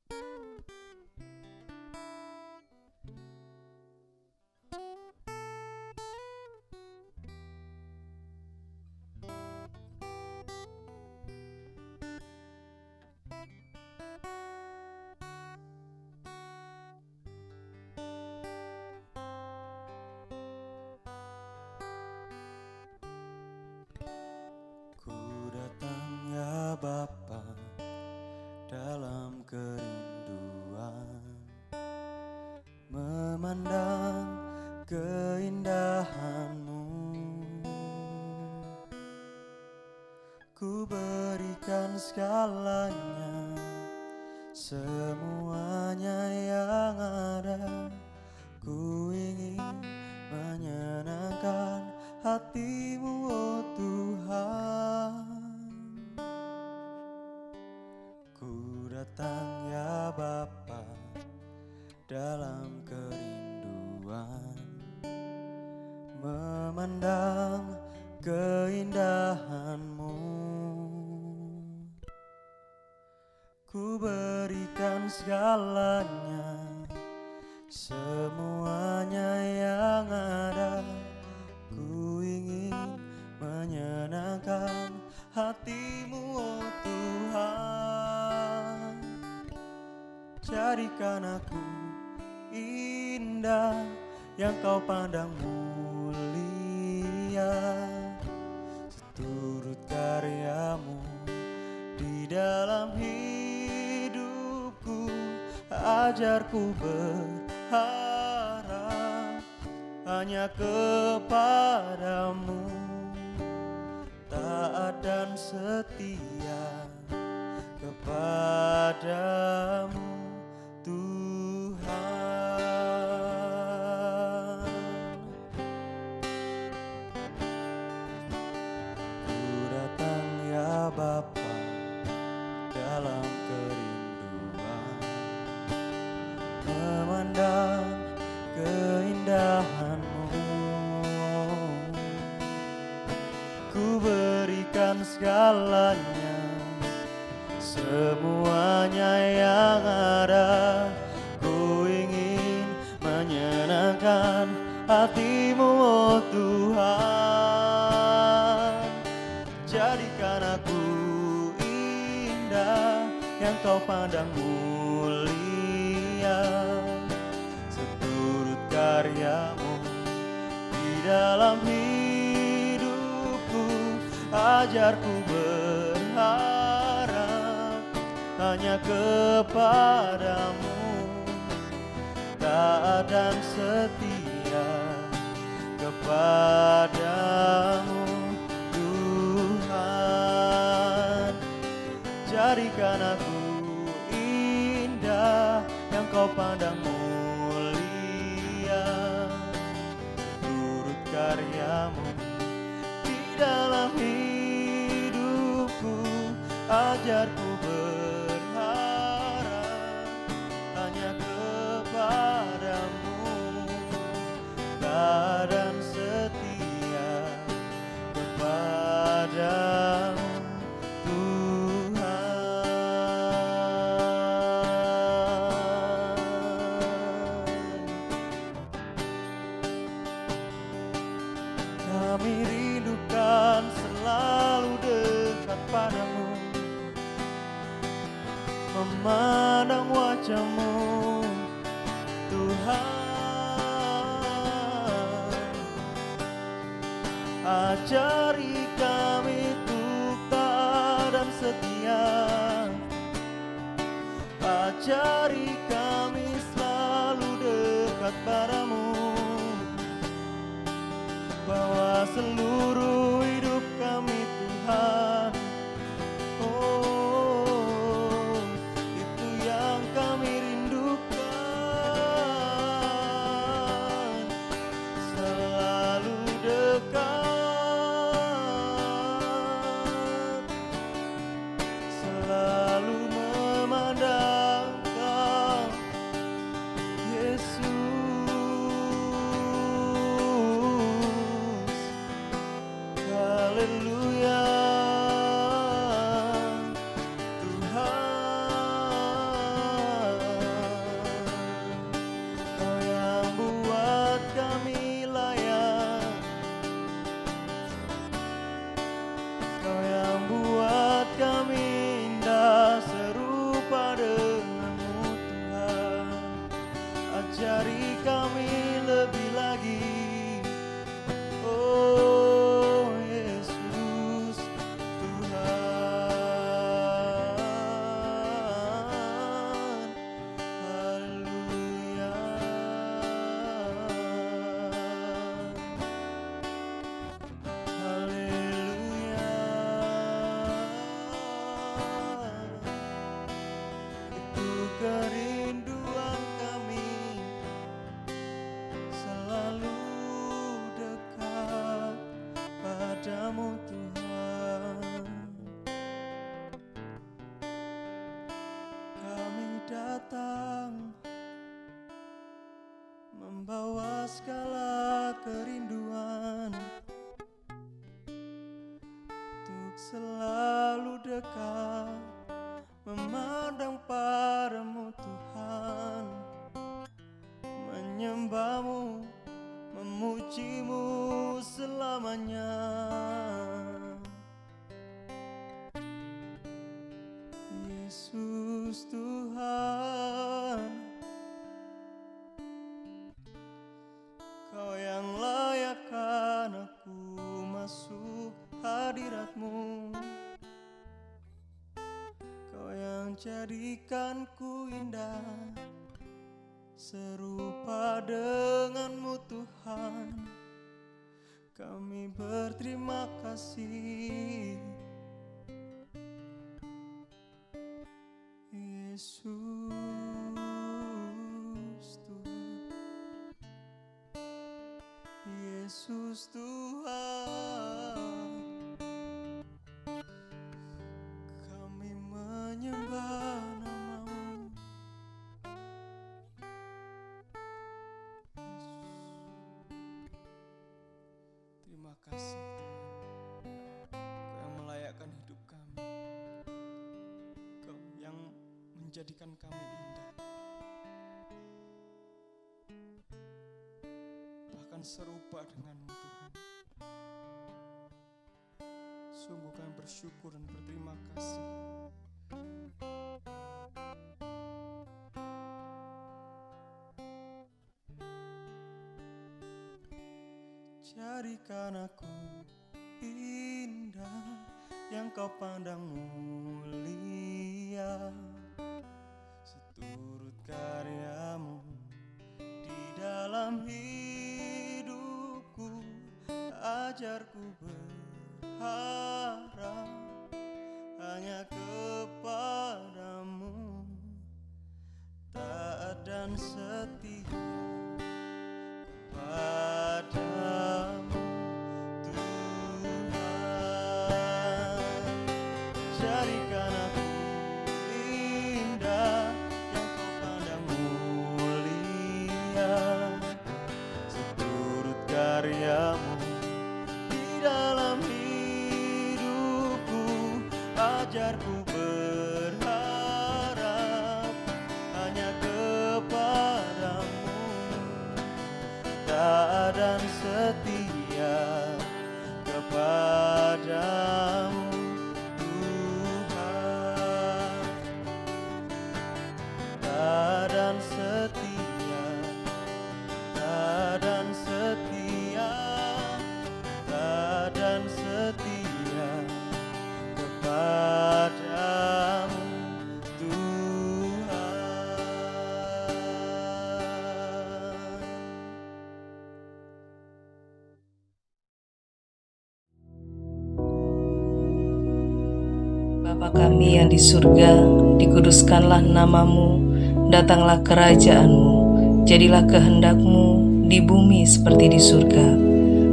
Ku datang ya Bapa dalam kerinduan, memandang keindahan-Mu. Ku berikan segalanya, semuanya yang ada. Ku ingin menyenangkan hati-Mu, oh Tuhan. Ku datang ya Bapa dalam kerinduan, memandang keindahan-Mu. Ku berikan segalanya, semuanya yang ada. Ku ingin menyenangkan hati-Mu, oh Tuhan. Jadikan aku indah yang Kau pandang mulia, seturut karya-Mu di dalam hidupku. Ajarku berharap hanya kepadamu, taat dan setia kepadamu, Tuhan. Ku datang ya Bapa dalam kerinduan, memandang keindahan-Mu. Ku berikan segalanya, semuanya yang ada. Ku ingin menyenangkan hati-Mu, oh Tuhan. Jadikan aku indah yang Kau pandang mulia, seturut karya-Mu di dalam hidupku. Ajarku berharap hanya kepadamu, taat dan setia kepadamu, Tuhan. Jadikan aku indah yang Kau pandang mulia, turut karya-Mu di dalam hidupku. Ajarku berharap hanya kepadamu, taat dan setia kepadamu, Tuhan. Kami rindukan selalu dekat padamu, memandang wajah-Mu, Tuhan. Ajari kami untuk taat dan setia, ajari kami selalu dekat padamu, bawa seluruh hidup kami, Tuhan. Oh, itu yang kami rindukan, selalu dekat, selalu memandang Kau, Yesus. Haleluya. membawa segala kerinduan untuk selalu dekat, memandang padamu Tuhan, menyembahmu, memujimu selamanya. Yesus Tuhan, Kau yang layakkan aku masuk hadirat-Mu, Kau yang jadikanku indah serupa dengan-Mu Tuhan. Kami berterima kasih Yesus Tuhan, Yesus Tuhan, kami menyembah nama-Mu. Terima kasih Tuhan, Kau yang melayakkan hidup kami, Kau yang menjadikan kami indah, bahkan serupa dengan-Mu Tuhan. Sungguh kami bersyukur dan berterima kasih. Jadikan aku indah yang Kau pandang mulia, seturut karya-Mu di dalam hidupku. Ajarku berharap hanya kepadamu, taat dan setia kepadamu Tuhan. Jadikan aku indah yang Kau pandang mulia, seturut karya-Mu di dalam hidupku. Ajarku berharap hanya kepadamu, taat dan setia kepadamu Tuhan. Taat dan setia, taat dan setia, taat dan setia kepadamu Tuhan. Bapa kami yang di surga, dikuduskanlah nama-Mu, datanglah kerajaan-Mu, jadilah kehendak-Mu di bumi seperti di surga.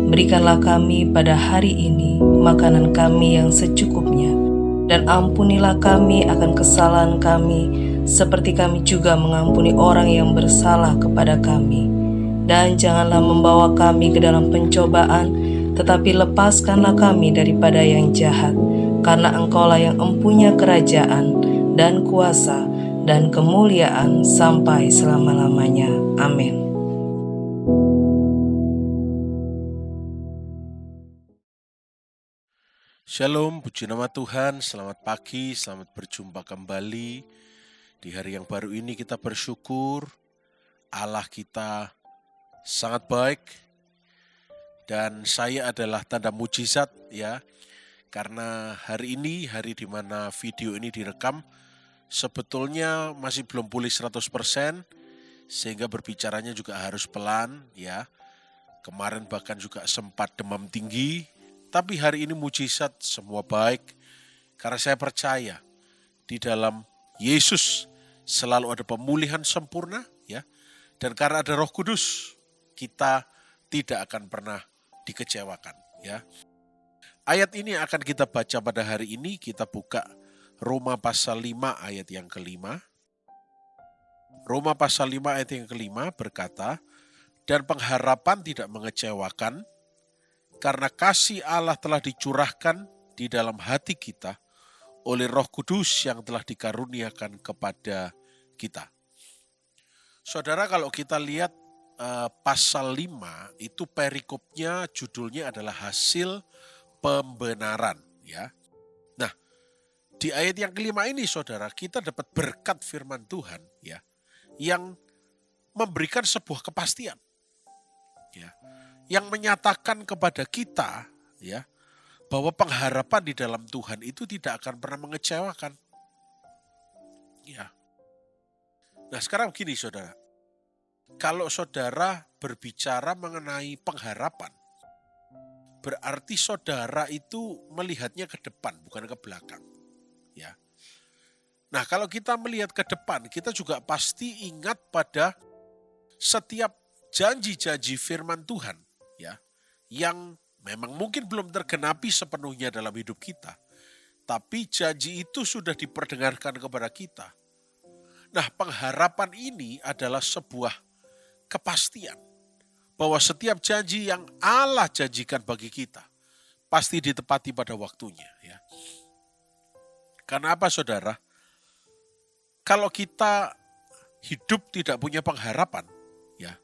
Berikanlah kami pada hari ini makanan kami yang secukupnya, dan ampunilah kami akan kesalahan kami, seperti kami juga mengampuni orang yang bersalah kepada kami. Dan janganlah membawa kami ke dalam pencobaan, tetapi lepaskanlah kami daripada yang jahat. Karena Engkaulah yang empunya kerajaan dan kuasa dan kemuliaan sampai selama-lamanya. Amin. Shalom, puji nama Tuhan, selamat pagi, selamat berjumpa kembali. Di hari yang baru ini kita bersyukur Allah kita sangat baik. Dan saya adalah tanda mujizat ya. Karena hari ini, hari di mana video ini direkam, sebetulnya masih belum pulih 100%, sehingga berbicaranya juga harus pelan ya. Kemarin bahkan juga sempat demam tinggi, tapi hari ini mujizat semua baik. Karena saya percaya di dalam Yesus selalu ada pemulihan sempurna ya. Dan karena ada Roh Kudus, kita tidak akan pernah dikecewakan ya. Ayat ini akan kita baca pada hari ini, kita buka Roma pasal 5 ayat yang kelima. Roma pasal 5 ayat yang kelima berkata, dan pengharapan tidak mengecewakan, karena kasih Allah telah dicurahkan di dalam hati kita oleh Roh Kudus yang telah dikaruniakan kepada kita. Saudara, kalau kita lihat pasal 5, itu perikopnya judulnya adalah hasil pembenaran. Ya. Nah, di ayat yang kelima ini saudara, kita dapat berkat firman Tuhan ya, yang memberikan sebuah kepastian. Ya, yang menyatakan kepada kita ya, bahwa pengharapan di dalam Tuhan itu tidak akan pernah mengecewakan. Ya. Nah, sekarang begini saudara. Kalau saudara berbicara mengenai pengharapan, berarti saudara itu melihatnya ke depan, bukan ke belakang. Ya. Nah, kalau kita melihat ke depan, kita juga pasti ingat pada setiap janji-janji firman Tuhan ya, yang memang mungkin belum tergenapi sepenuhnya dalam hidup kita. Tapi janji itu sudah diperdengarkan kepada kita. Nah, pengharapan ini adalah sebuah kepastian bahwa setiap janji yang Allah janjikan bagi kita pasti ditepati pada waktunya. Ya. Karena apa saudara? Kalau kita hidup tidak punya pengharapan, ya,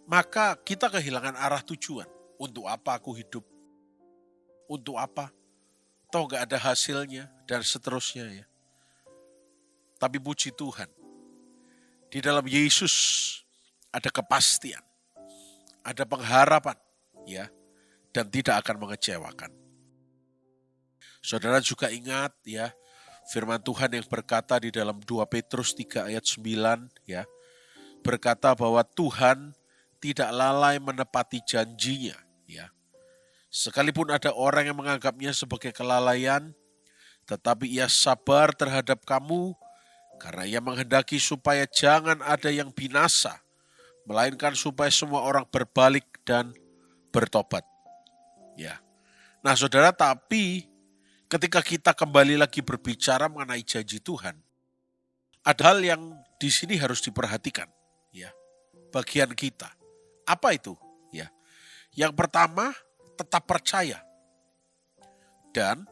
maka kita kehilangan arah tujuan. Untuk apa aku hidup? Untuk apa? Toh gak ada hasilnya dan seterusnya ya. Tapi puji Tuhan, di dalam Yesus ada kepastian, ada pengharapan ya, dan tidak akan mengecewakan. Saudara juga ingat ya, firman Tuhan yang berkata di dalam 2 Petrus 3 ayat 9 ya, berkata bahwa Tuhan tidak lalai menepati janjinya ya. Sekalipun ada orang yang menganggapnya sebagai kelalaian, tetapi ia sabar terhadap kamu karena ia menghendaki supaya jangan ada yang binasa, melainkan supaya semua orang berbalik dan bertobat. Ya. Nah, saudara, tapi ketika kita kembali lagi berbicara mengenai janji Tuhan, ada hal yang di sini harus diperhatikan, ya. Bagian kita. Apa itu? Ya. Yang pertama, tetap percaya dan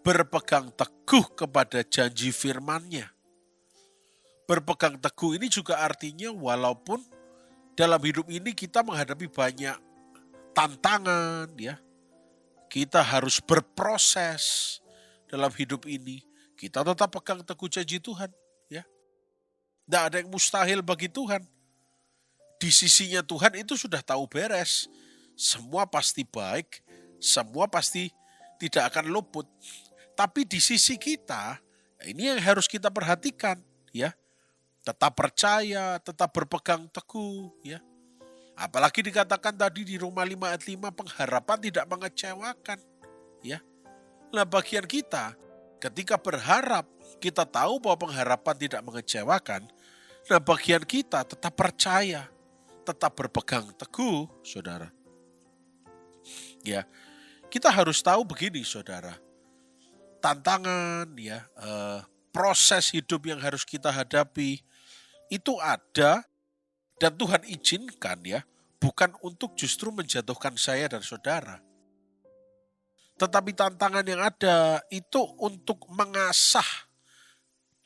berpegang teguh kepada janji firman-Nya. Berpegang teguh ini juga artinya walaupun dalam hidup ini kita menghadapi banyak tantangan, ya, kita harus berproses dalam hidup ini. Kita tetap pegang teguh janji Tuhan, ya. Tidak ada yang mustahil bagi Tuhan. Di sisinya Tuhan itu sudah tahu beres. Semua pasti baik, semua pasti tidak akan luput. Tapi di sisi kita, ini yang harus kita perhatikan, ya. Tetap percaya, tetap berpegang teguh, ya. Apalagi dikatakan tadi di Roma 5 ayat 5, pengharapan tidak mengecewakan, ya. Nah, bagian kita ketika berharap, kita tahu bahwa pengharapan tidak mengecewakan. Nah, bagian kita tetap percaya, tetap berpegang teguh, saudara. Ya, kita harus tahu begini, saudara. Tantangan, ya, proses hidup yang harus kita hadapi itu ada dan Tuhan izinkan, ya, bukan untuk justru menjatuhkan saya dan saudara. Tetapi tantangan yang ada itu untuk mengasah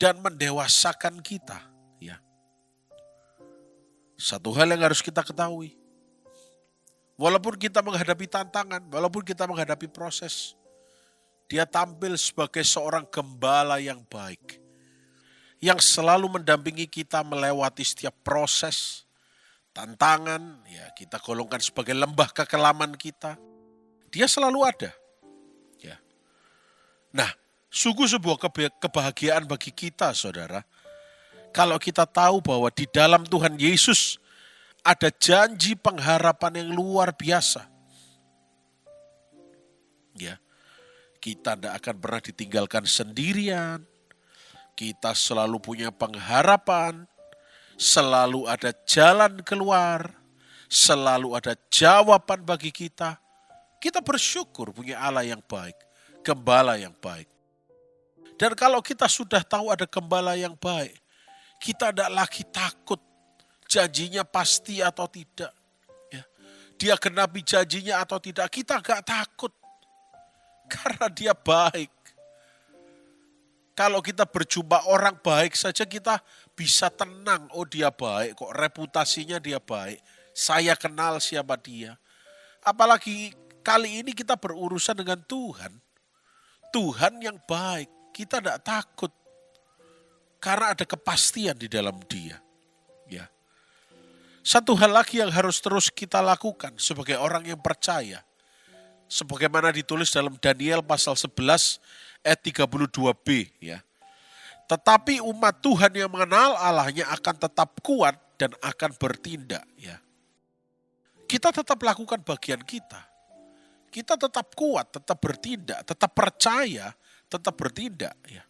dan mendewasakan kita, ya. Satu hal yang harus kita ketahui, walaupun kita menghadapi tantangan, walaupun kita menghadapi proses, Dia tampil sebagai seorang gembala yang baik, yang selalu mendampingi kita melewati setiap proses, tantangan, ya, kita golongkan sebagai lembah kekelaman kita. Dia selalu ada. Ya. Nah, sungguh sebuah kebahagiaan bagi kita, saudara, kalau kita tahu bahwa di dalam Tuhan Yesus ada janji pengharapan yang luar biasa. Ya. Kita tidak akan pernah ditinggalkan sendirian. Kita selalu punya pengharapan, selalu ada jalan keluar, selalu ada jawaban bagi kita. Kita bersyukur punya Allah yang baik, gembala yang baik. Dan kalau kita sudah tahu ada gembala yang baik, kita tidak lagi takut janjinya pasti atau tidak. Ya. Dia genapi janjinya atau tidak, kita gak takut. Karena dia baik. Kalau kita berjumpa orang baik saja kita bisa tenang. Oh dia baik kok, reputasinya dia baik. Saya kenal siapa dia. Apalagi kali ini kita berurusan dengan Tuhan. Tuhan yang baik, kita tidak takut. Karena ada kepastian di dalam dia. Ya. Satu hal lagi yang harus terus kita lakukan sebagai orang yang percaya. Sebagaimana ditulis dalam Daniel pasal 11 ayat 32b. Ya. Tetapi umat Tuhan yang mengenal Allahnya akan tetap kuat dan akan bertindak. Ya. Kita tetap lakukan bagian kita. Kita tetap kuat, tetap bertindak, tetap percaya, tetap bertindak. Ya.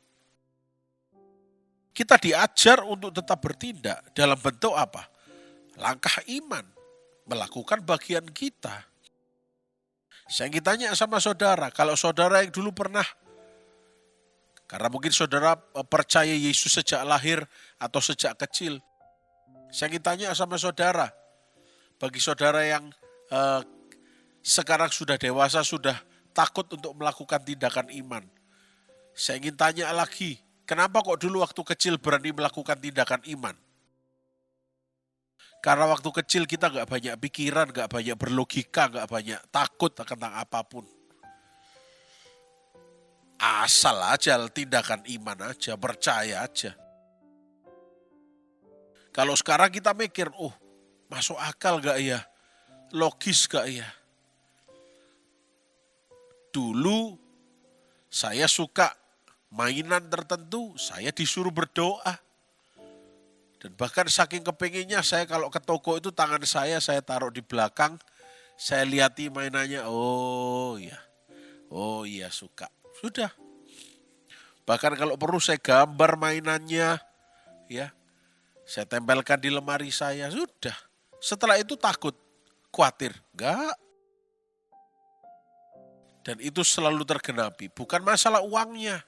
Kita diajar untuk tetap bertindak dalam bentuk apa? Langkah iman, melakukan bagian kita. Saya ingin tanya sama saudara, kalau saudara yang dulu pernah, karena mungkin saudara percaya Yesus sejak lahir atau sejak kecil. Saya ingin tanya sama saudara, bagi saudara yang sekarang sudah dewasa, sudah takut untuk melakukan tindakan iman. Saya ingin tanya lagi, kenapa kok dulu waktu kecil berani melakukan tindakan iman? Karena waktu kecil kita gak banyak pikiran, gak banyak berlogika, gak banyak takut tentang apapun. Asal aja tindakan iman aja, percaya aja. Kalau sekarang kita mikir, oh masuk akal gak ya? Logis gak ya? Dulu saya suka mainan tertentu, saya disuruh berdoa. Dan bahkan saking kepengennya saya kalau ke toko itu tangan saya taruh di belakang. Saya lihati mainannya, oh iya suka. Sudah. Bahkan kalau perlu saya gambar mainannya, ya saya tempelkan di lemari saya, sudah. Setelah itu takut, khawatir, enggak. Dan itu selalu tergenapi, bukan masalah uangnya.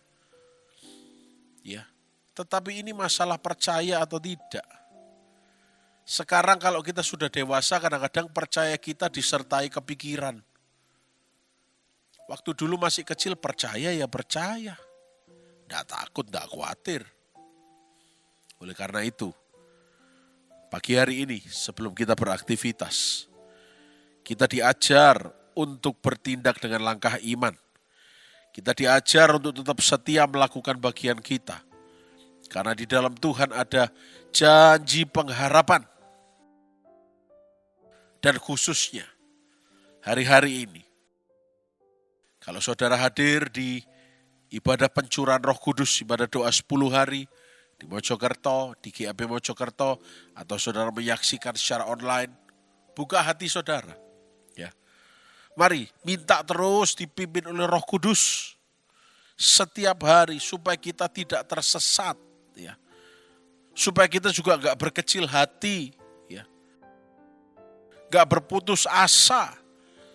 Ya, tetapi ini masalah percaya atau tidak. Sekarang kalau kita sudah dewasa, kadang-kadang percaya kita disertai kepikiran. Waktu dulu masih kecil percaya ya percaya. Tidak takut, tidak khawatir. Oleh karena itu, pagi hari ini sebelum kita beraktivitas, kita diajar untuk bertindak dengan langkah iman. Kita diajar untuk tetap setia melakukan bagian kita. Karena di dalam Tuhan ada janji pengharapan. Dan khususnya hari-hari ini, kalau saudara hadir di ibadah pencurahan Roh Kudus, ibadah doa 10 hari di Mojokerto, di GAP Mojokerto, atau saudara menyaksikan secara online, buka hati saudara. Ya. Mari minta terus dipimpin oleh Roh Kudus setiap hari supaya kita tidak tersesat, ya. Supaya kita juga enggak berkecil hati, ya. Enggak berputus asa,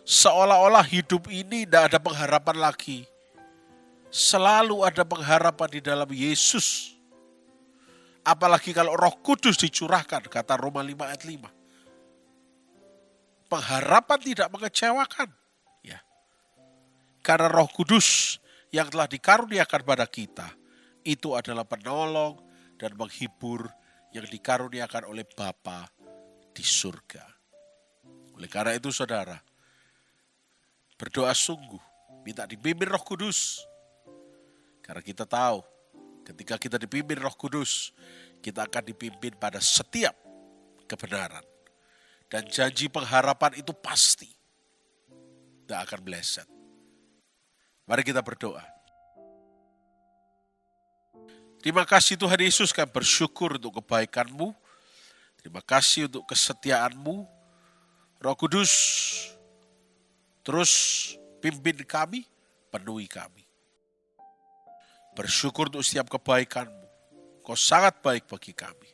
seolah-olah hidup ini tidak ada pengharapan lagi. Selalu ada pengharapan di dalam Yesus. Apalagi kalau Roh Kudus dicurahkan, kata Roma 5 ayat 5. Pengharapan tidak mengecewakan. Ya. Karena Roh Kudus yang telah dikaruniakan pada kita, itu adalah penolong dan menghibur yang dikaruniakan oleh Bapa di surga. Oleh karena itu saudara, berdoa sungguh, minta dipimpin Roh Kudus. Karena kita tahu, ketika kita dipimpin Roh Kudus, kita akan dipimpin pada setiap kebenaran. Dan janji pengharapan itu pasti tidak akan meleset. Mari kita berdoa. Terima kasih Tuhan Yesus, kami bersyukur untuk kebaikan-Mu. Terima kasih untuk kesetiaan-Mu. Roh Kudus, terus pimpin kami, penuhi kami. Bersyukur untuk setiap kebaikan-Mu. Kau sangat baik bagi kami.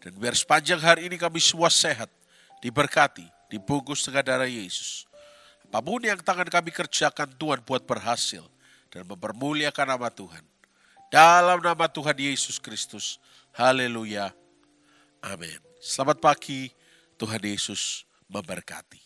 Dan biar sepanjang hari ini kami semua sehat, diberkati, dibungkus dengan darah Yesus. Apapun yang tangan kami kerjakan, Tuhan buat berhasil dan mempermuliakan nama Tuhan. Dalam nama Tuhan Yesus Kristus. Haleluya. Amin. Selamat pagi, Tuhan Yesus memberkati.